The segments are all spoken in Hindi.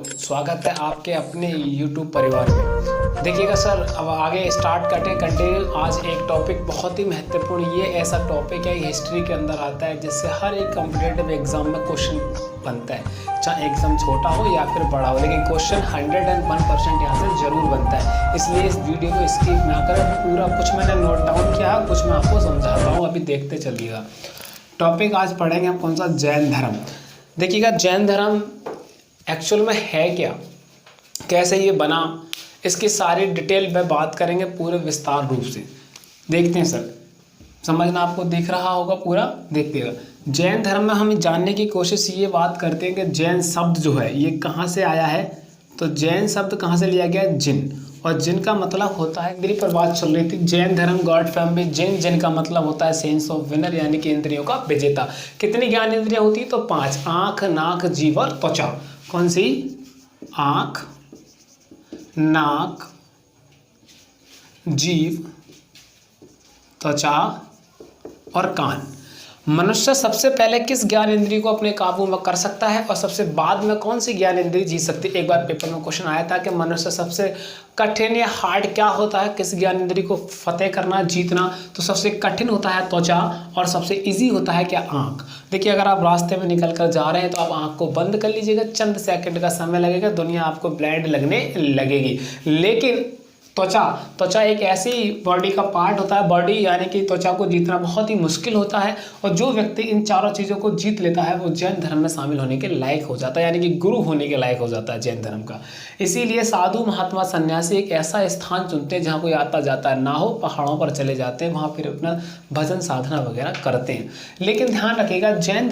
स्वागत है आपके अपने YouTube परिवार में। देखिएगा सर, अब आगे स्टार्ट करते हैं कंटिन्यू। आज एक टॉपिक बहुत ही महत्वपूर्ण, ये ऐसा टॉपिक है हिस्ट्री के अंदर आता है जिससे हर एक कॉम्पिटिटिव एग्जाम में क्वेश्चन बनता है, चाहे एग्जाम छोटा हो या फिर बड़ा हो, लेकिन क्वेश्चन 101% यहाँ से ज़रूर बनता है। इसलिए इस वीडियो को स्किप ना करें, पूरा कुछ मैंने नोट डाउन किया, कुछ मैं आपको समझाता हूँ, अभी देखते चलिएगा। टॉपिक आज पढ़ेंगे हम कौन सा, जैन धर्म। देखिएगा जैन धर्म एक्चुअल में है क्या, कैसे ये बना, इसकी सारी डिटेल में बात करेंगे पूरे विस्तार रूप से। देखते हैं सर, समझना आपको दिख रहा होगा पूरा, देखिएगा। जैन धर्म में हम जानने की कोशिश ये बात करते हैं कि जैन शब्द जो है ये कहाँ से आया है। तो जैन शब्द कहाँ से लिया गया, जिन, और जिन का मतलब होता है, मेरी पर बात चल रही थी, जैन धर्म गॉड फैमिली जिन, जिन का मतलब होता है सेंस ऑफ विनर, यानी कि इंद्रियों का विजेता। कितनी ज्ञान इंद्रियां होती है, तो 5, आँख, नाक, जीभ और त्वचा। कौन सी, आँख, नाक, जीभ, त्वचा और कान। मनुष्य सबसे पहले किस ज्ञान इंद्रिय को अपने काबू में कर सकता है और सबसे बाद में कौन सी ज्ञान इंद्रिय जीत सकती है। एक बार पेपर में क्वेश्चन आया था कि मनुष्य सबसे कठिन या हार्ड क्या होता है, किस ज्ञान इंद्रिय को फतेह करना, जीतना। तो सबसे कठिन होता है त्वचा और सबसे इजी होता है क्या, आँख। देखिए अगर आप रास्ते में निकल कर जा रहे हैं तो आप आँख को बंद कर लीजिएगा, चंद सेकंड का समय लगेगा, दुनिया आपको ब्लाइंड लगने लगेगी। लेकिन त्वचा एक ऐसी बॉडी का पार्ट होता है, बॉडी यानी कि त्वचा को जीतना बहुत ही मुश्किल होता है, और जो व्यक्ति इन चारों चीज़ों को जीत लेता है वो जैन धर्म में शामिल होने के लायक हो जाता है, यानी कि गुरु होने के लायक हो जाता है जैन धर्म का। इसीलिए साधु महात्मा सन्यासी एक ऐसा स्थान चुनते हैं जहाँ कोई आता जाता ना हो, पहाड़ों पर चले जाते हैं, वहाँ फिर अपना भजन साधना वगैरह करते हैं। लेकिन ध्यान रखिएगा, जैन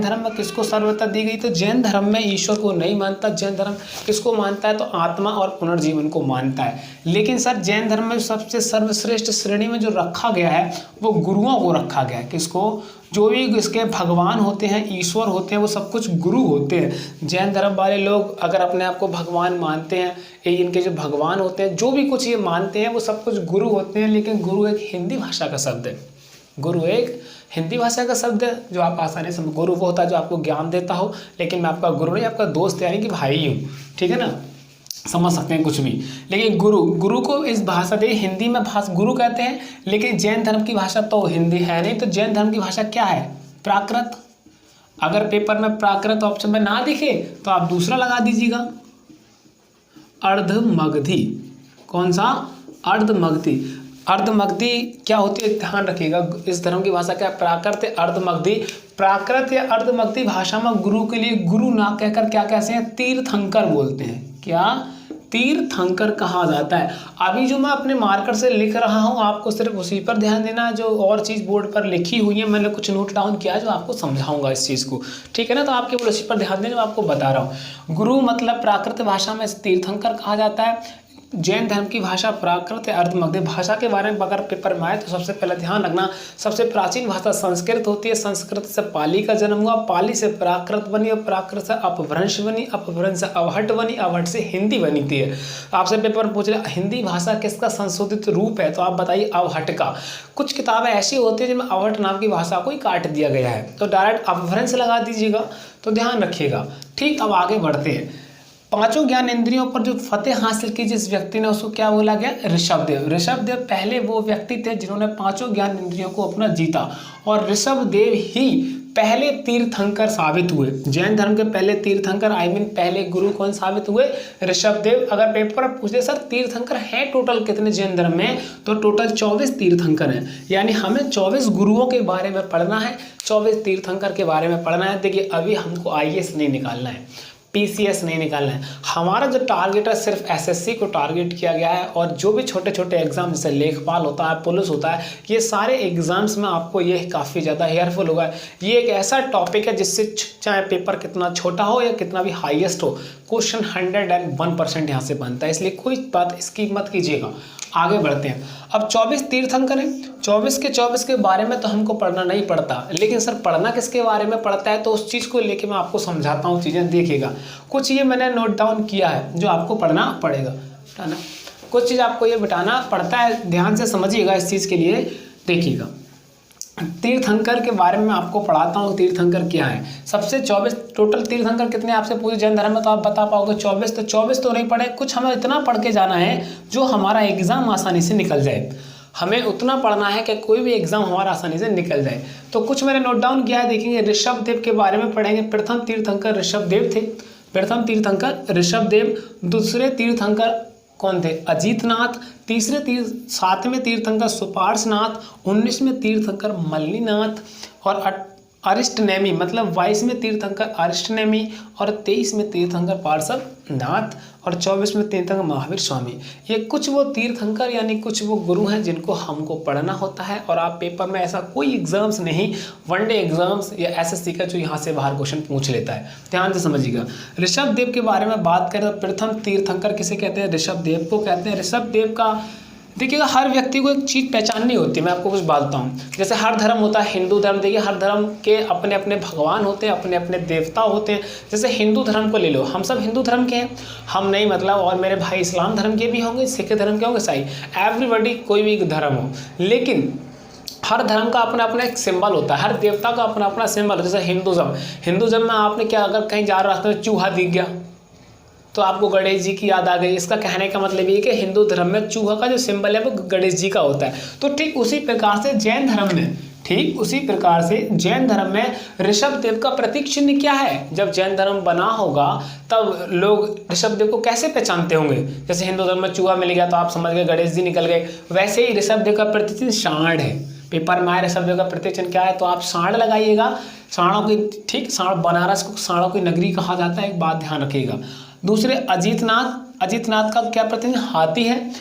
धर्म में किसको सर्वोच्चता दी गई, तो जैन धर्म में ईश्वर को नहीं मानता। जैन धर्म किसको मानता है, तो आत्मा और पुनर्जीवन को मानता है। लेकिन सर जैन धर्म में सबसे सर्वश्रेष्ठ श्रेणी में जो रखा गया है वो गुरुओं को रखा गया है। किसको, जो भी इसके भगवान होते हैं, ईश्वर होते हैं, वो सब कुछ गुरु होते हैं। जैन धर्म वाले लोग अगर अपने आप को भगवान मानते हैं, ये इनके जो भगवान होते हैं, जो भी कुछ ये मानते हैं वो सब कुछ गुरु होते हैं। लेकिन गुरु एक हिंदी भाषा का शब्द है, गुरु एक हिंदी भाषा का शब्द है जो आप आसानी से, गुरु वो होता है जो आपको ज्ञान देता हो, लेकिन मैं आपका गुरु नहीं, आपका दोस्त यानी कि भाई हूँ, ठीक है ना, समझ सकते हैं कुछ भी। लेकिन गुरु को इस भाषा दे, हिंदी में गुरु कहते हैं, लेकिन जैन धर्म की भाषा तो हिंदी है नहीं। तो जैन धर्म की भाषा क्या है, प्राकृत। अगर पेपर में प्राकृत ऑप्शन में ना दिखे तो आप दूसरा लगा दीजिएगा, अर्धमगधी। कौन सा, अर्धमगधी। अर्धमगधी क्या होती है, ध्यान रखिएगा, इस धर्म की भाषा क्या है, प्राकृत, अर्धमगधी। प्राकृत या अर्धमगधी भाषा में गुरु के लिए गुरु ना कहकर क्या कहते हैं, तीर्थंकर बोलते हैं। क्या, तीर्थंकर कहा जाता है। अभी जो मैं अपने मार्कर से लिख रहा हूँ आपको सिर्फ उसी पर ध्यान देना है, जो और चीज़ बोर्ड पर लिखी हुई है मैंने कुछ नोट डाउन किया है जो आपको समझाऊंगा इस चीज़ को, ठीक है ना। तो आप केवल उसी पर ध्यान देना, मैं आपको बता रहा हूँ। गुरु मतलब प्राकृत भाषा में तीर्थंकर कहा जाता है। जैन धर्म की भाषा प्राकृत या अर्धमगधी। भाषा के बारे में अगर पेपर में आए तो सबसे पहले ध्यान रखना, सबसे प्राचीन भाषा संस्कृत होती है, संस्कृत से पाली का जन्म हुआ, पाली से प्राकृत बनी और प्राकृत से अपभ्रंश बनी, अपभ्रंश से अवहट बनी, अवहट से हिंदी बनी थी। आपसे पेपर में पूछ रहे हिंदी भाषा किसका संशोधित रूप है, तो आप बताइए अवहट का। कुछ किताबें ऐसी होती है जिनमें अवहट नाम की भाषा को ही काट दिया गया है, तो डायरेक्ट अपभ्रंश लगा दीजिएगा, तो ध्यान रखिएगा। ठीक, अब आगे बढ़ते हैं। पांचों ज्ञान इंद्रियों पर जो फतेह हासिल की जिस व्यक्ति ने, उसको क्या बोला गया, ऋषभदेव। ऋषभदेव पहले वो व्यक्ति थे जिन्होंने पांचों ज्ञान इंद्रियों को अपना जीता, और ऋषभदेव ही पहले तीर्थंकर साबित हुए। जैन धर्म के पहले तीर्थंकर, पहले गुरु कौन साबित हुए, ऋषभदेव। अगर पेपर पूछे सर तीर्थंकर हैं टोटल कितने जैन धर्म में, तो टोटल 24 तीर्थंकर हैं, यानी हमें 24 गुरुओं के बारे में पढ़ना है, 24 तीर्थंकर के बारे में पढ़ना है। देखिए अभी हमको IAS नहीं निकालना है, PCS नहीं निकालना है, हमारा जो टारगेट है सिर्फ SSC को टारगेट किया गया है। और जो भी छोटे छोटे एग्जाम जैसे लेखपाल होता है, पुलिस होता है, ये सारे एग्जाम्स में आपको ये काफ़ी ज़्यादा हेयरफुल होगा। ये एक ऐसा टॉपिक है जिससे चाहे पेपर कितना छोटा हो या कितना भी हाईएस्ट हो, क्वेश्चन 101% यहाँ से बनता है, इसलिए कोई बात इसकी मत कीजिएगा। आगे बढ़ते हैं। अब 24 तीर्थंकर हैं, 24 के 24 के बारे में तो हमको पढ़ना नहीं पड़ता, लेकिन सर पढ़ना किसके बारे में पड़ता है, तो उस चीज़ को लेके मैं आपको समझाता हूँ चीज़ें। देखिएगा कुछ ये मैंने नोट डाउन किया है जो आपको पढ़ना पड़ेगा, है ना, कुछ चीज़ आपको ये बिठाना पड़ता है, ध्यान से समझिएगा इस चीज़ के लिए। देखिएगा तीर्थंकर के बारे में आपको पढ़ाता हूँ। तीर्थंकर क्या है? सबसे 24 टोटल तीर्थंकर कितने आपसे पूरे जैन धर्म में, तो आप बता पाओगे 24। तो 24 तो नहीं पढ़े, कुछ हमें इतना पढ़ के जाना है जो हमारा एग्जाम आसानी से निकल जाए। हमें उतना पढ़ना है कि कोई भी एग्जाम हमारा आसानी से निकल जाए। तो कुछ मैंने नोट डाउन किया है, देखेंगे। ऋषभ देव के बारे में पढ़ेंगे। प्रथम तीर्थंकर ऋषभ देव थे। प्रथम तीर्थंकर ऋषभ देव। दूसरे तीर्थंकर कौन थे? अजीतनाथ। तीसरे सातवें तीर्थंकर सुपार्श्वनाथ। 19वें तीर्थंकर मल्लीनाथ। और अरिष्टनेमी मतलब 22वें तीर्थंकर अरिष्टनेमी। और 23वें तीर्थंकर पार्श्वनाथ। और 24वें तीर्थंकर महावीर स्वामी। ये कुछ वो तीर्थंकर यानी कुछ वो गुरु हैं जिनको हमको पढ़ना होता है। और आप पेपर में ऐसा कोई एग्जाम्स नहीं, वनडे एग्जाम्स या एसएससी का जो यहाँ से बाहर क्वेश्चन पूछ लेता है, ध्यान से समझिएगा। ऋषभ देव के बारे में बात करें तो प्रथम तीर्थंकर किसे कहते हैं? ऋषभ देव को कहते हैं। ऋषभ देव का देखिएगा, हर व्यक्ति को एक चीज़ पहचाननी होती है। मैं आपको कुछ बताता हूँ। जैसे हर धर्म होता है, हिंदू धर्म, देखिए हर धर्म के अपने अपने भगवान होते हैं, अपने अपने देवता होते हैं। जैसे हिंदू धर्म को ले लो, हम सब हिंदू धर्म के हैं, हम नहीं मतलब, और मेरे भाई इस्लाम धर्म के भी होंगे, सिख धर्म के होंगे, ईसाई, एवरीबॉडी कोई भी धर्म हो, लेकिन हर धर्म का अपना अपना एक सिंबल होता है, हर देवता का अपना अपना सिंबल होता है। जैसे हिंदुज़म में आपने क्या, अगर कहीं जा रहे रास्ते में चूहा दिख गया तो आपको गणेश जी की याद आ गई। इसका कहने का मतलब ये है कि हिंदू धर्म में चूहा का जो सिंबल है वो गणेश जी का होता है। तो ठीक उसी प्रकार से जैन धर्म में ऋषभ देव का प्रतीक चिन्ह क्या है? जब जैन धर्म बना होगा तब लोग ऋषभ देव को कैसे पहचानते होंगे? जैसे हिंदू धर्म में चूहा मिल गया तो आप समझ गए गणेश जी निकल गए, वैसे ही ऋषभ देव का प्रतीक चिन्ह सांड है। पेपर में आए ऋषभ देव का प्रतीक चिन्ह क्या है, तो आप सांड लगाइएगा। सांडों की, ठीक, सांड, बनारस को सांडों की नगरी कहा जाता है, एक बात ध्यान रखिएगा। दूसरे अजीतनाथ का क्या प्रतीक? हाथी है।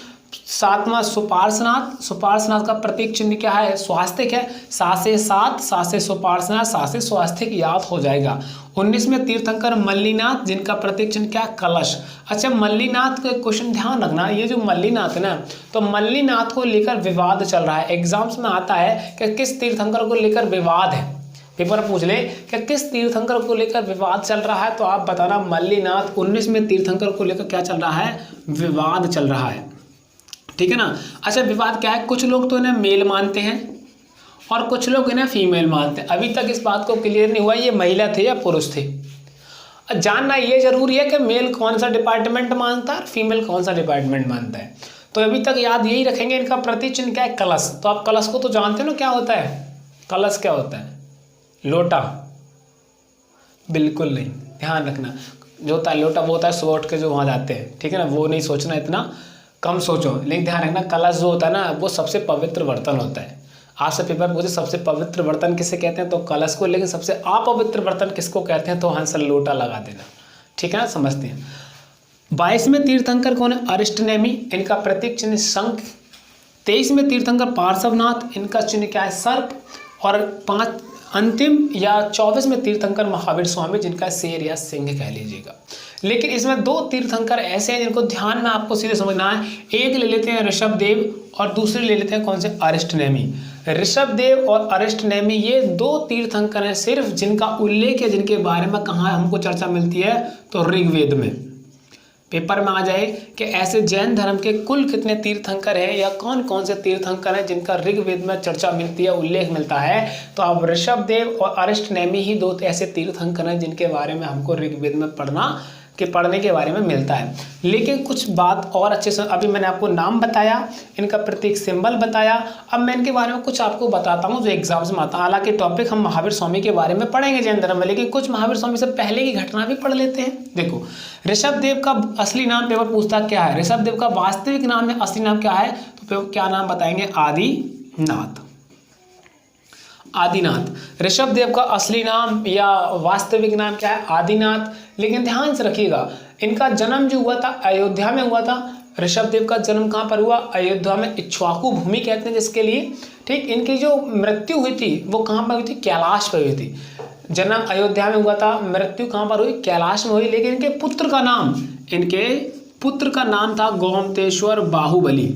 सातवां सुपार्श्वनाथ का प्रतीक चिन्ह क्या है? स्वास्तिक है। 7 से 7, 7 से सुपार्श्वनाथ, 7 से स्वास्तिक, याद हो जाएगा। 19वें तीर्थंकर मल्लीनाथ, जिनका प्रतीक चिन्ह क्या? कलश। अच्छा, मल्लीनाथ का क्वेश्चन ध्यान रखना, ये जो मल्लीनाथ है ना, तो मल्लीनाथ को लेकर विवाद चल रहा है। एग्जाम्स में आता है कि किस तीर्थंकर को लेकर विवाद है, पेपर पूछ ले कि किस तीर्थंकर को लेकर विवाद चल रहा है, तो आप बताना मल्लीनाथ। 19वें तीर्थंकर को लेकर क्या चल रहा है? विवाद चल रहा है, ठीक है ना। अच्छा, विवाद क्या है? कुछ लोग तो इन्हें मेल मानते हैं और कुछ लोग इन्हें फीमेल मानते हैं। अभी तक इस बात को क्लियर नहीं हुआ ये महिला थे या पुरुष थे। जानना ये जरूरी है कि मेल कौन सा डिपार्टमेंट मानता है और फीमेल कौन सा डिपार्टमेंट मानता है। तो अभी तक याद यही रखेंगे। इनका प्रतीक चिन्ह क्या है? कलश। तो आप कलश को तो जानते हो ना क्या होता है? कलश क्या होता है? लोटा? बिल्कुल नहीं, ध्यान रखना। जो होता है लोटा वो होता है सुबह उठ के जो वहाँ जाते हैं, ठीक है ना, वो नहीं सोचना, इतना कम सोचो। लेकिन ध्यान रखना कलश जो होता है ना वो सबसे पवित्र बर्तन होता है। आज से पेपर पूछे सबसे पवित्र बर्तन किसे कहते हैं, तो कलश को, लेकिन सबसे अपवित्र बर्तन किसको कहते हैं, तो आंसर लोटा लगा देना, ठीक है ना, समझते हैं। 22वें तीर्थंकर कौन है? अरिष्टनेमी, इनका प्रतीक चिन्ह शंख। 23वें तीर्थंकर पार्श्वनाथ, इनका चिन्ह क्या है? सर्प। और अंतिम या 24वें तीर्थंकर महावीर स्वामी, जिनका शेर या सिंह कह लीजिएगा। लेकिन इसमें 2 तीर्थंकर ऐसे हैं जिनको ध्यान में आपको सीधे समझना है। एक ले लेते हैं ऋषभ देव और दूसरे ले लेते हैं कौन से? अरिष्टनेमी। ऋषभ देव और अरिष्टनेमी ये 2 तीर्थंकर हैं सिर्फ, जिनका उल्लेख है, जिनके बारे में कहाँ हमको चर्चा मिलती है, तो ऋग्वेद में। पेपर में आ जाए कि ऐसे जैन धर्म के कुल कितने तीर्थंकर हैं या कौन कौन से तीर्थंकर हैं जिनका ऋग्वेद में चर्चा मिलती है, उल्लेख मिलता है, तो अब ऋषभ देव और अरिष्टनेमी ही 2 ऐसे तीर्थंकर हैं जिनके बारे में हमको ऋग्वेद में पढ़ने के बारे में मिलता है। लेकिन कुछ बात और अच्छे से, अभी मैंने आपको नाम बताया, इनका प्रतीक सिंबल बताया, अब मैं इनके बारे में कुछ आपको बताता हूँ जो एग्जाम्स में आता है। हालांकि टॉपिक हम महावीर स्वामी के बारे में पढ़ेंगे जैन धर्म में, लेकिन कुछ महावीर स्वामी से पहले की घटना भी पढ़ लेते हैं। देखो, ऋषभ देव का असली नाम पेपर पूछता क्या है? ऋषभ देव का वास्तविक नाम है, असली नाम क्या है, तो क्या नाम बताएंगे? आदिनाथ। ऋषभ देव का असली नाम या वास्तविक नाम क्या है? आदिनाथ। लेकिन ध्यान से रखिएगा, इनका जन्म जो हुआ था अयोध्या में हुआ था। ऋषभ देव का जन्म कहाँ पर हुआ? अयोध्या में, इक्ष्वाकु भूमि कहते हैं जिसके लिए, ठीक। इनकी जो मृत्यु हुई थी वो कहाँ पर हुई थी? कैलाश पर हुई थी। जन्म अयोध्या में हुआ था, मृत्यु कहाँ पर हुई? कैलाश में हुई। लेकिन इनके पुत्र का नाम था गोमतेश्वर बाहुबली।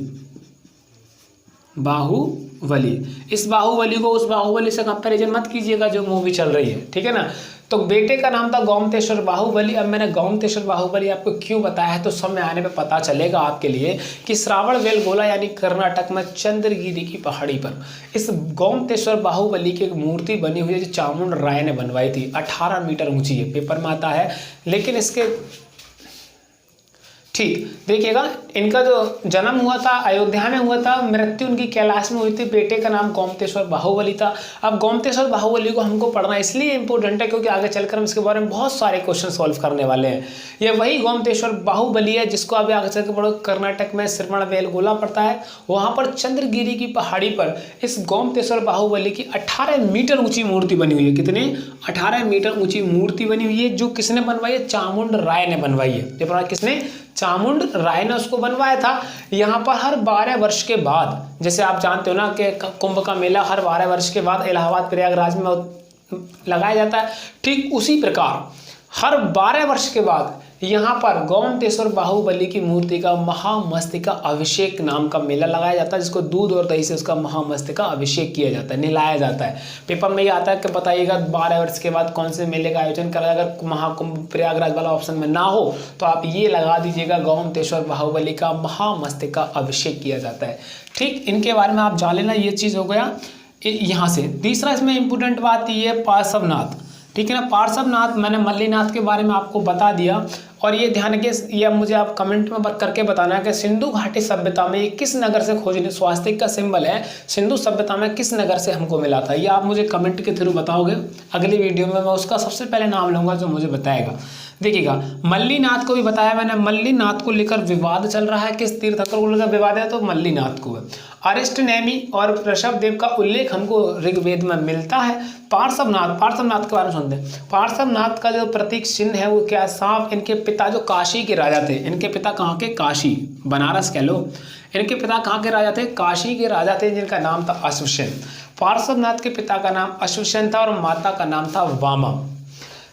इस बाहुबली को उस बाहुबली से कंपैरिजन मत कीजिएगा जो मूवी चल रही है, ठीक है ना। तो बेटे का नाम था गोमतेश्वर बाहुबली। अब मैंने गोमतेश्वर बाहुबली आपको क्यों बताया है तो समय आने पे पता चलेगा आपके लिए कि श्रावणबेलगोला यानी कर्नाटक में चंद्रगिरी की पहाड़ी पर इस गोमतेश्वर बाहुबली की एक मूर्ति बनी हुई है जो चामुंड राय ने बनवाई थी। 18 मीटर ऊंची है, पेपर में आता है। लेकिन इसके ठीक देखिएगा, इनका जो जन्म हुआ था अयोध्या में हुआ था, मृत्यु उनकी कैलाश में हुई थी। बेटे का नाम गोमतेश्वर बाहुबली था। अब गोमतेश्वर बाहुबली को हमको पढ़ना इसलिए इंपॉर्टेंट है क्योंकि आगे चलकर हम इसके बारे में बहुत सारे क्वेश्चन सॉल्व करने वाले हैं। ये वही गोमतेश्वर बाहुबली है जिसको अभी आगे चलकर पढ़ो, कर्नाटक में श्रवणबेलगोला पड़ता है। वहां पर चंद्रगिरी की पहाड़ी पर इस गोमतेश्वर बाहुबली की 18 मीटर ऊंची मूर्ति बनी हुई है। कितनी? 18 मीटर ऊंची मूर्ति बनी हुई है जो किसने बनवाई है? चामुंड राय ने बनवाई है। किसने? चामुंड राय ने उसको बनवाया था। यहाँ पर हर 12 वर्ष के बाद, जैसे आप जानते हो ना कि कुंभ का मेला हर 12 वर्ष के बाद इलाहाबाद प्रयागराज में लगाया जाता है, ठीक उसी प्रकार हर 12 वर्ष के बाद यहाँ पर गोमतेश्वर बाहुबली की मूर्ति का महामस्तका अभिषेक नाम का मेला लगाया जाता है, जिसको दूध और दही से उसका महामस्तका अभिषेक किया जाता है, नहलाया जाता है। पेपर में ये आता है कि बताइएगा 12 वर्ष के बाद कौन से मेले का आयोजन करा। अगर महाकुंभ प्रयागराज वाला ऑप्शन में ना हो तो आप ये लगा दीजिएगा, गोमतेश्वर बाहुबली का महामस्तका अभिषेक किया जाता है। ठीक, इनके बारे में आप जान लेना, ये चीज़ हो गया यहाँ से। तीसरा इसमें इंपॉर्टेंट बात ये है पार्श्वनाथ, ठीक है ना। पार्श्वनाथ मैंने मल्लीनाथ के बारे में आपको बता दिया। और ये ध्यान रखिए, ये अब मुझे आप कमेंट में करके बताना है कि सिंधु घाटी सभ्यता में ये किस नगर से खोजने, स्वास्तिक का सिंबल है, सिंधु सभ्यता में किस नगर से हमको मिला था, ये आप मुझे कमेंट के थ्रू बताओगे। अगली वीडियो में मैं उसका सबसे पहले नाम लूँगा जो मुझे बताएगा। देखिएगा, मल्लीनाथ को भी बताया मैंने, मल्लीनाथ को लेकर विवाद चल रहा है। किस तीर्थंकर को लेकर विवाद है? तो मल्लीनाथ को है। अरिष्ट नेमि और ऋषभदेव का उल्लेख हमको ऋग्वेद में मिलता है। पार्श्वनाथ, पार्श्वनाथ के बारे में सुनते हैं। पार्श्वनाथ का जो प्रतीक चिन्ह है वो क्या है? सांप। इनके पिता जो काशी के राजा थे, इनके पिता कहाँ के? काशी, बनारस कह लो। इनके पिता कहाँ के राजा थे? काशी के राजा थे, जिनका नाम था अश्वसेन। पार्श्वनाथ के पिता का नाम अश्वसेन था और माता का नाम था वामा।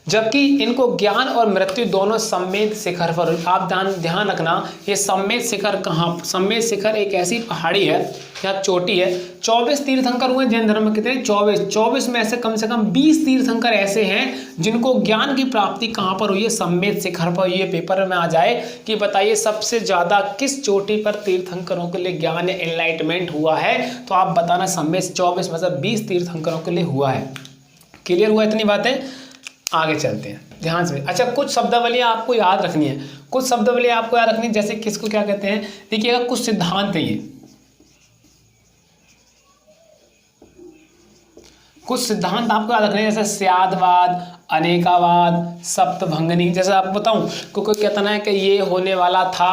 जबकि इनको ज्ञान और मृत्यु दोनों सम्मेद शिखर पर। आप ध्यान रखना, ये सम्मेद शिखर कहाँ? सम्मेद शिखर एक ऐसी पहाड़ी है या चोटी है। 24 तीर्थंकर हुए जैन धर्म में। कितने? 24 में से कम 20 तीर्थंकर ऐसे हैं जिनको ज्ञान की प्राप्ति कहाँ पर हुई है? सम्मेद शिखर पर। ये पेपर में आ जाए कि बताइए सबसे ज्यादा किस चोटी पर तीर्थंकरों के लिए ज्ञान या एनलाइटमेंट हुआ है? तो आप बताना, सम्मेद 24 में से 20 तीर्थंकरों के लिए हुआ है। क्लियर हुआ इतनी बातें? आगे चलते हैं ध्यान से। अच्छा, कुछ शब्दावलियाँ आपको याद रखनी है, कुछ शब्दावलियाँ आपको याद रखनी है, जैसे किसको क्या कहते हैं। देखिएगा, कुछ सिद्धांत है ये, कुछ सिद्धांत आपको याद रखने हैं, जैसे स्यादवाद, अनेकावाद, सप्तभंगनी। जैसे आप बताऊं, कोई कहता है कि ये होने वाला था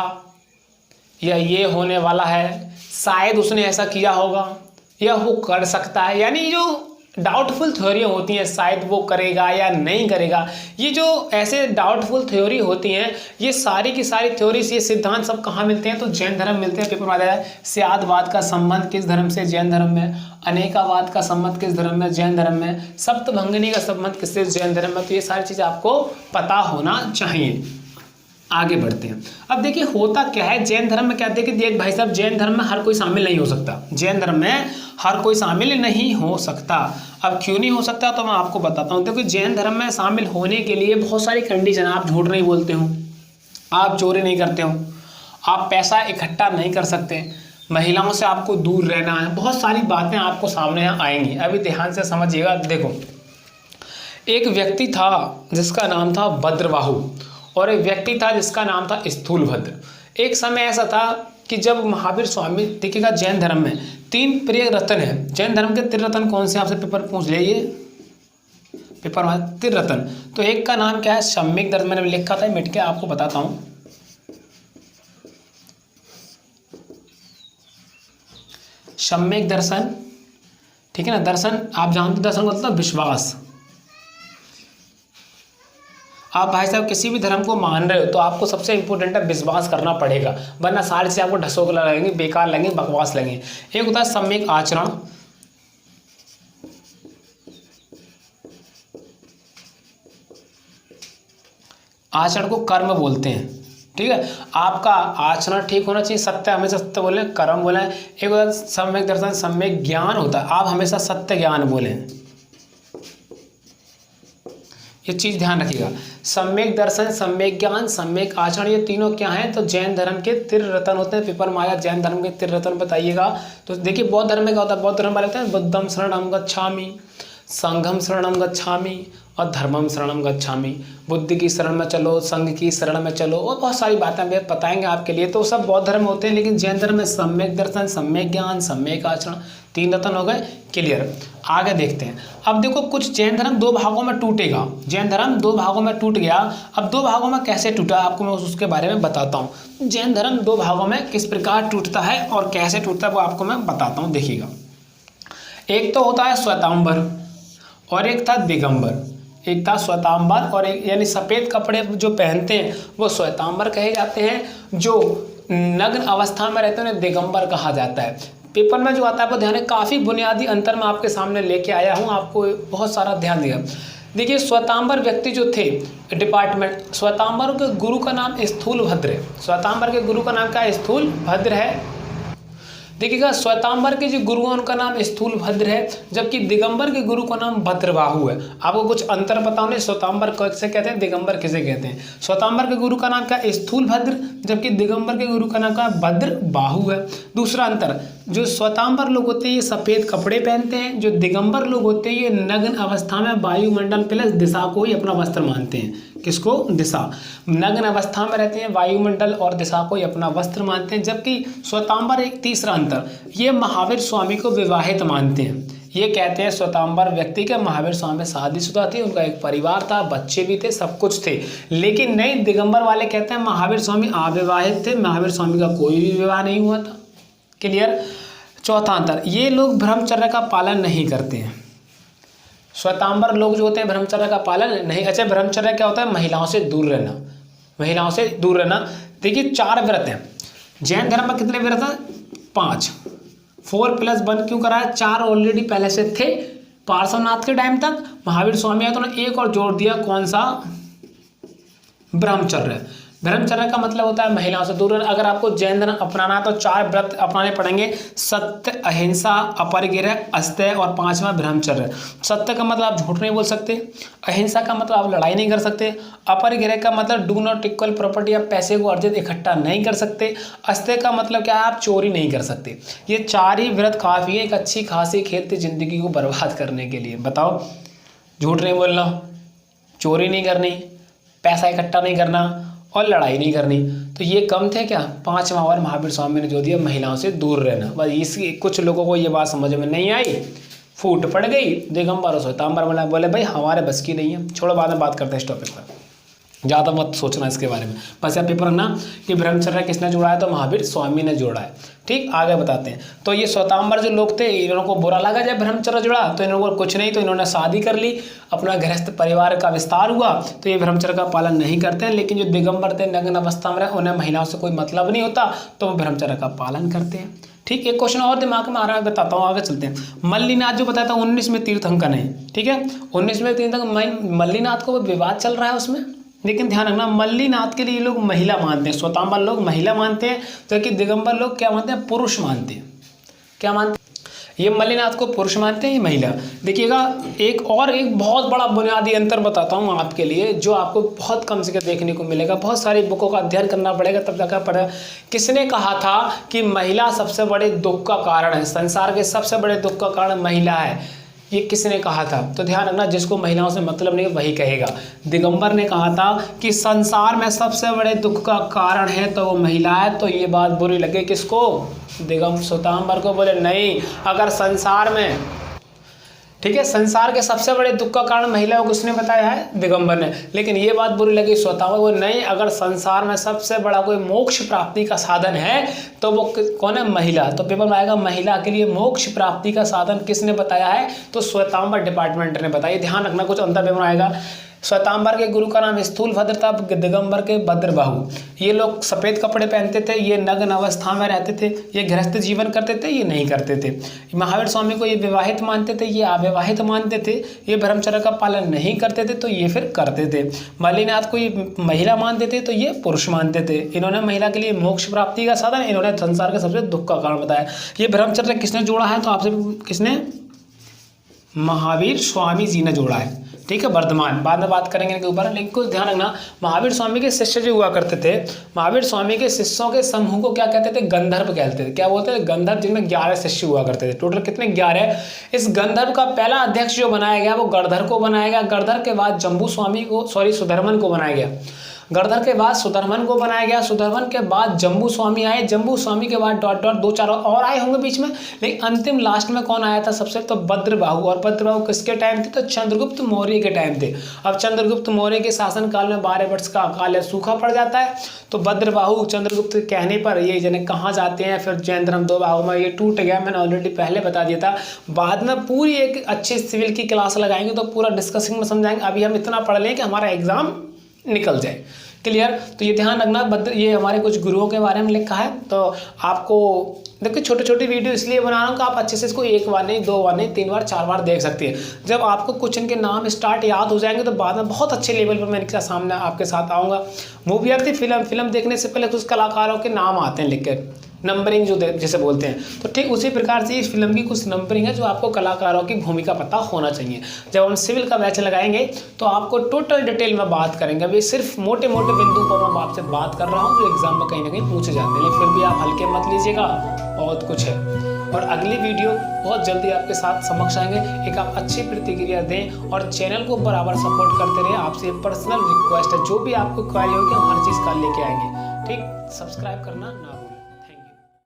या ये होने वाला है, शायद उसने ऐसा किया होगा या वो कर सकता है, यानी जो डाउटफुल थ्योरियाँ होती हैं, शायद वो करेगा या नहीं करेगा, ये जो ऐसे डाउटफुल थ्योरी होती हैं, ये सारी की सारी थ्योरीज, ये सिद्धांत सब कहाँ मिलते हैं? तो जैन धर्म मिलते हैं। पेपर में आ जाए, स्यादवाद का संबंध किस धर्म से? जैन धर्म में। अनेकावाद का संबंध किस धर्म में? जैन धर्म में। सप्तभंगनी का संबंध किससे? जैन धर्म में। तो ये सारी चीज़ें आपको पता होना चाहिए। आगे बढ़ते हैं। अब देखिए होता क्या है जैन धर्म में, क्या देखिए देख भाई साहब, जैन धर्म में हर कोई शामिल नहीं हो सकता। जैन धर्म में हर कोई शामिल नहीं हो सकता। अब क्यों नहीं हो सकता तो मैं आपको बताता हूँ। देखो, जैन धर्म में शामिल होने के लिए बहुत सारी कंडीशन। आप झूठ नहीं बोलते हो, आप चोरी नहीं करते हो, आप पैसा इकट्ठा नहीं कर सकते, महिलाओं से आपको दूर रहना है, बहुत सारी बातें आपको सामने आएंगी। अभी ध्यान से समझिएगा। देखो, एक व्यक्ति था जिसका नाम था भद्रबाहु और एक व्यक्ति था जिसका नाम था स्थूलभद्र। एक समय ऐसा था कि जब महावीर स्वामी, देखिएगा जैन धर्म में 3 प्रिय रत्न है। जैन धर्म के त्रिरत्न कौन से? आपसे पेपर पूछ लीजिए, पेपर में त्रिरत्न। तो एक का नाम क्या है? सम्यक दर्शन। मैंने लिखा था, मिट के आपको बताता हूँ। सम्यक दर्शन, ठीक है ना। दर्शन आप जानते, दर्शन मतलब विश्वास। आप भाई साहब किसी भी धर्म को मान रहे हो तो आपको सबसे इंपॉर्टेंट है विश्वास करना पड़ेगा, वरना सारी चीज़ें आपको ढसोकला लगेंगे, बेकार लगेंगे, बकवास लगेंगे। एक होता है सम्यक आचरण, आचरण को कर्म बोलते हैं, ठीक है। आपका आचरण ठीक होना चाहिए, सत्य हमेशा सत्य बोले, कर्म बोले। एक होता है सम्यक दर्शन, सम्यक ज्ञान होता है, आप हमेशा सत्य ज्ञान बोलें। ये चीज़ ध्यान रखिएगा। सम्यक दर्शन, सम्यक ज्ञान, सम्यक आचरण, ये तीनों क्या हैं? तो जैन धर्म के त्रिरत्न होते हैं। पेपर में आया जैन धर्म के त्रिरत्न बताइएगा। तो देखिए बौद्ध धर्म में क्या होता है? बौद्ध धर्म वाले होते हैं बुद्धम शरणम गच्छामि, संघम शरणम गच्छामि और धर्मम शरणम गच्छामि। बुद्ध की शरण में चलो, संघ की शरण में चलो, और बहुत सारी बातें हम बताएंगे आपके लिए। तो सब बौद्ध धर्म होते हैं, लेकिन जैन धर्म में सम्यक दर्शन, सम्यक ज्ञान, सम्यक आचरण, तीन रत्न हो गए। क्लियर। आगे देखते हैं। अब देखो कुछ जैन धर्म दो भागों में टूटेगा। जैन धर्म दो भागों में टूट गया। अब दो भागों में कैसे टूटा आपको मैं उसके बारे में बताता हूँ। जैन धर्म दो भागों में किस प्रकार टूटता है और कैसे टूटता है वो आपको मैं बताता हूँ। देखिएगा, एक तो होता है श्वेतांबर और एक था दिगंबर। एक था श्वेतांबर और एक यानी सफ़ेद कपड़े जो पहनते हैं वो श्वेतांबर कहे जाते हैं। जो नग्न अवस्था में रहते हैं उन्हें दिगंबर कहा जाता है। पेपर में जो आता है वो ध्यान है, काफ़ी बुनियादी अंतर मैं आपके सामने लेके आया हूँ, आपको बहुत सारा ध्यान दिया। देखिए श्वेतांबर व्यक्ति जो थे डिपार्टमेंट, श्वेतांबर के गुरु का नाम स्थूलभद्र है। श्वेतांबर के गुरु का नाम क्या है? स्थूलभद्र है। देखिएगा, श्वेतांबर के जो गुरु हैं उनका नाम स्थूलभद्र है, जबकि दिगंबर के गुरु का नाम भद्रबाहु है। आपको कुछ अंतर बताओ नहीं, श्वेतांबर किसे कहते हैं, दिगंबर किसे कहते हैं? श्वेतांबर के गुरु का नाम क्या है? स्थूलभद्र, जबकि दिगंबर के गुरु का नाम क्या है? भद्रबाहु है। दूसरा अंतर, जो श्वेतांबर लोग होते हैं ये सफ़ेद कपड़े पहनते हैं, जो दिगंबर लोग होते हैं ये नग्न अवस्था में वायुमंडल प्लस दिशा को ही अपना वस्त्र मानते हैं। किसको? दिशा। नग्न अवस्था में रहते हैं, वायुमंडल और दिशा को ही अपना वस्त्र मानते हैं। जबकि श्वेतांबर, एक तीसरा अंतर, ये महावीर स्वामी को विवाहित मानते हैं। ये कहते हैं श्वेतांबर व्यक्ति के महावीर स्वामी शादीशुदा थे, उनका एक परिवार था, बच्चे भी थे, सब कुछ थे। लेकिन नहीं, दिगंबर वाले कहते हैं महावीर स्वामी अविवाहित थे, महावीर स्वामी का कोई भी विवाह नहीं हुआ था। क्लियर। चौथा अंतर, ये लोग ब्रह्मचर्य का पालन नहीं करते हैं। श्वेतांबर लोग जो होते हैं ब्रह्मचर्य का पालन नहीं। अच्छा, ब्रह्मचर्य क्या होता है? महिलाओं से दूर रहना, महिलाओं से दूर रहना। देखिए 4 व्रत हैं जैन धर्म में। कितने व्रत हैं? 5। 4+1 क्यों करा है? 4 ऑलरेडी पहले से थे पार्श्वनाथ के टाइम तक। महावीर स्वामी आए तो उन्होंने एक और जोड़ दिया, कौन सा? ब्रह्मचर्य। ब्रह्मचर्य का मतलब होता है महिलाओं से दूर रहना। अगर आपको जैन धर्म अपनाना है तो 4 व्रत अपनाने पड़ेंगे, सत्य, अहिंसा, अपरिग्रह, अस्तेय और 5वां ब्रह्मचर्य। सत्य का मतलब आप झूठ नहीं बोल सकते, अहिंसा का मतलब आप लड़ाई नहीं कर सकते, अपरिग्रह का मतलब डू नॉट इक्वल प्रॉपर्टी, आप पैसे को अर्जित इकट्ठा नहीं कर सकते, अस्तेय का मतलब क्या है? आप चोरी नहीं कर सकते। ये 4 ही व्रत काफ़ी है एक अच्छी खासी खेलती ज़िंदगी को बर्बाद करने के लिए। बताओ, झूठ नहीं बोलना, चोरी नहीं करनी, पैसा इकट्ठा नहीं करना और लड़ाई नहीं करनी। तो ये कम थे क्या? 5वां और महावीर स्वामी ने जो दिया, महिलाओं से दूर रहना। बस इसकी कुछ लोगों को ये बात समझ में नहीं आई, फूट पड़ गई। दिगंबर और श्वेतांबर बोले भाई हमारे बस की नहीं है, छोड़ो बाद में बात करते हैं इस टॉपिक पर, ज़्यादा मत सोचना इसके बारे में। बस यहाँ पेपर रखना कि ब्रह्मचर्य किसने जोड़ा है? तो महावीर स्वामी ने जोड़ा है। ठीक, आगे बताते हैं। तो ये श्वेतांबर जो लोग थे, इन्हों को बुरा लगा जब ब्रह्मचर्य जुड़ा, तो इन्होंने कुछ नहीं, तो इन्होंने शादी कर ली, अपना गृहस्थ परिवार का विस्तार हुआ, तो ये ब्रह्मचर्य का पालन नहीं करते हैं। लेकिन जो दिगंबर थे, नग्न अवस्था में रहे, उन्हें महिलाओं से कोई मतलब नहीं होता, तो वो ब्रह्मचर्य का पालन करते हैं। ठीक, एक क्वेश्चन और दिमाग में आ रहा है, बताता हूँ, आगे चलते हैं। मल्लीनाथ जो बताया था 19वें तीर्थंकर है, ठीक है, 19वें तीर्थंकर मल्लीनाथ को विवाद चल रहा है उसमें। लेकिन ध्यान रखना, मल्लीनाथ के लिए ये लोग महिला मानते हैं, श्वेतांबर लोग महिला मानते हैं, जबकि दिगंबर लोग क्या मानते हैं? पुरुष मानते हैं। क्या मानते हैं? ये मल्लीनाथ को पुरुष मानते हैं, ये महिला। देखिएगा, एक बहुत बड़ा बुनियादी अंतर बताता हूँ आपके लिए, जो आपको बहुत कम से कम देखने को मिलेगा। बहुत सारी बुकों का अध्ययन करना पड़ेगा तब जाकर पढ़ा। किसने कहा था कि महिला सबसे बड़े दुख का कारण है? संसार के सबसे बड़े दुख का कारण महिला है। ये किसने कहा था? तो ध्यान रखना, जिसको महिलाओं से मतलब नहीं वही कहेगा। दिगंबर ने कहा था कि संसार में सबसे बड़े दुख का कारण है तो वो महिला है। तो ये बात बुरी लगे किसको? श्वेतांबर को। बोले नहीं, अगर संसार में, ठीक है, संसार के सबसे बड़े दुख का कारण महिला को किसने बताया है? दिगंबर ने। लेकिन ये बात बुरी लगी श्वेतांबर को, नहीं, अगर संसार में सबसे बड़ा कोई मोक्ष प्राप्ति का साधन है तो वो कौन है? महिला। तो पेपर में आएगा महिला के लिए मोक्ष प्राप्ति का साधन किसने बताया है? तो श्वेतांबर डिपार्टमेंट ने बताया। ध्यान रखना, कुछ अंतर पेपर में आएगा। श्वेतांबर के गुरु का नाम स्थूलभद्र था, दिगंबर के भद्रबाहु। ये लोग सफ़ेद कपड़े पहनते थे, ये नग्न अवस्था में रहते थे, ये गृहस्थ जीवन करते थे, ये नहीं करते थे। महावीर स्वामी को ये विवाहित मानते थे, ये अविवाहित मानते थे, ये ब्रह्मचर्य का पालन नहीं करते थे, तो ये फिर करते थे। मल्लीनाथ को ये महिला मानते थे, तो ये पुरुष मानते थे। इन्होंने महिला के लिए मोक्ष प्राप्ति का साधन, इन्होंने संसार के सबसे दुख का कारण बताया। ये ब्रह्मचर्य किसने जोड़ा है? तो आपसे किसने? महावीर स्वामी जी ने जोड़ा है। ठीक है, वर्धमान, बाद में बात करेंगे इनके ऊपर। लेकिन कुछ ध्यान रखना, महावीर स्वामी के शिष्य जो हुआ करते थे, महावीर स्वामी के शिष्यों के समूह को क्या कहते थे? गंधर्व कहते थे। क्या बोलते थे? गंधर्व, जिनमें 11 शिष्य हुआ करते थे। टोटल कितने? 11। इस गंधर्व का पहला अध्यक्ष जो बनाया गया वो गणधर को बनाया गया। गणधर के बाद जम्बू स्वामी को, सुधर्मन को बनाया गया। गणधर के बाद सुधर्मन को बनाया गया। सुधर्मन के बाद जम्बू स्वामी आए। जम्बू स्वामी के बाद डॉट डॉट 2-4 और आए होंगे बीच में, लेकिन अंतिम लास्ट में कौन आया था सबसे? तो भद्रबाहु। और भद्रबाहु किसके टाइम थे? तो चंद्रगुप्त मौर्य के टाइम थे। अब चंद्रगुप्त मौर्य के शासनकाल में 12 वर्ष का अकाल या सूखा पड़ जाता है, तो भद्रबाहु चंद्रगुप्त के कहने पर ये जने कहाँ जाते हैं? फिर जैन धर्म 2 भागों में ये टूट गया। मैंने ऑलरेडी पहले बता दिया था। बाद में पूरी एक अच्छी सिविल की क्लास लगाएंगे तो पूरा डिस्कसिंग में समझाएंगे। अभी हम इतना पढ़ लें कि हमारा एग्जाम निकल जाए। क्लियर? तो ये ध्यान रखना, ये हमारे कुछ गुरुओं के बारे में लिखा है। तो आपको देखिए, छोटी छोटी वीडियो इसलिए बना रहा हूँ कि आप अच्छे से इसको 1 बार नहीं, 2 बार नहीं, 3 बार 4 बार देख सकते हैं। जब आपको कुछ इनके नाम स्टार्ट याद हो जाएंगे तो बाद में बहुत अच्छे लेवल पर मैं इनके सामने आपके साथ आऊँगा। मूवी आती, फिल्म देखने से पहले कुछ कलाकारों के नाम आते हैं लिख के, नंबरिंग जो जैसे बोलते हैं। तो ठीक उसी प्रकार से इस फिल्म की कुछ नंबरिंग है जो आपको कलाकारों की भूमिका पता होना चाहिए। जब हम सिविल का बैच लगाएंगे तो आपको टोटल डिटेल में बात करेंगे। अभी सिर्फ मोटे मोटे बिंदु पर मैं आपसे बात कर रहा हूँ जो एग्जाम में कहीं ना कहीं पूछे जाते हैं, लेकिन फिर भी आप हल्के मत लीजिएगा, बहुत कुछ है। और अगली वीडियो बहुत जल्दी आपके साथ समक्ष आएंगे। एक आप अच्छी प्रतिक्रिया दें और चैनल को बराबर सपोर्ट करते रहे। आपसे पर्सनल रिक्वेस्ट है, जो भी आपको क्वेरी होगी हम हर चीज़ का लेके आएंगे। ठीक, सब्सक्राइब करना ना